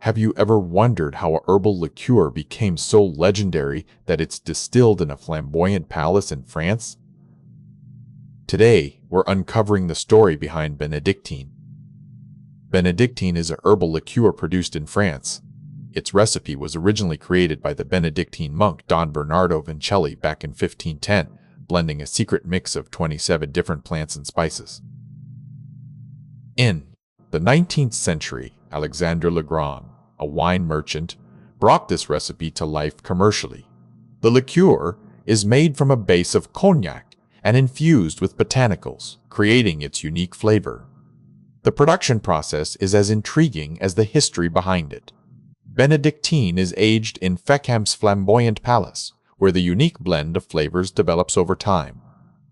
Have you ever wondered how a herbal liqueur became so legendary that it's distilled in a flamboyant palace in France? Today, we're uncovering the story behind Benedictine. Benedictine is a herbal liqueur produced in France. Its recipe was originally created by the Benedictine monk Don Bernardo Vincelli back in 1510, blending a secret mix of 27 different plants and spices. In the 19th century, Alexandre Legrand, a wine merchant, brought this recipe to life commercially. The liqueur is made from a base of cognac and infused with botanicals, creating its unique flavor. The production process is as intriguing as the history behind it. Benedictine is aged in Feckham's flamboyant palace, where the unique blend of flavors develops over time.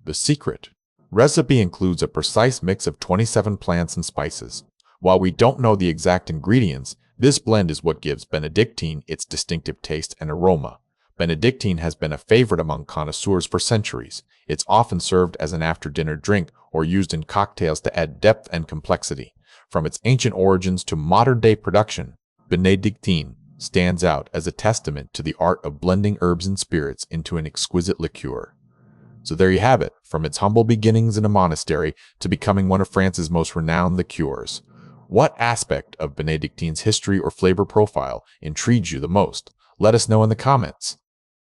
The secret recipe includes a precise mix of 27 plants and spices. While we don't know the exact ingredients, this blend is what gives Benedictine its distinctive taste and aroma. Benedictine has been a favorite among connoisseurs for centuries. It's often served as an after-dinner drink or used in cocktails to add depth and complexity. From its ancient origins to modern-day production, Benedictine stands out as a testament to the art of blending herbs and spirits into an exquisite liqueur. So there you have it, from its humble beginnings in a monastery to becoming one of France's most renowned liqueurs. What aspect of Benedictine's history or flavor profile intrigues you the most? Let us know in the comments.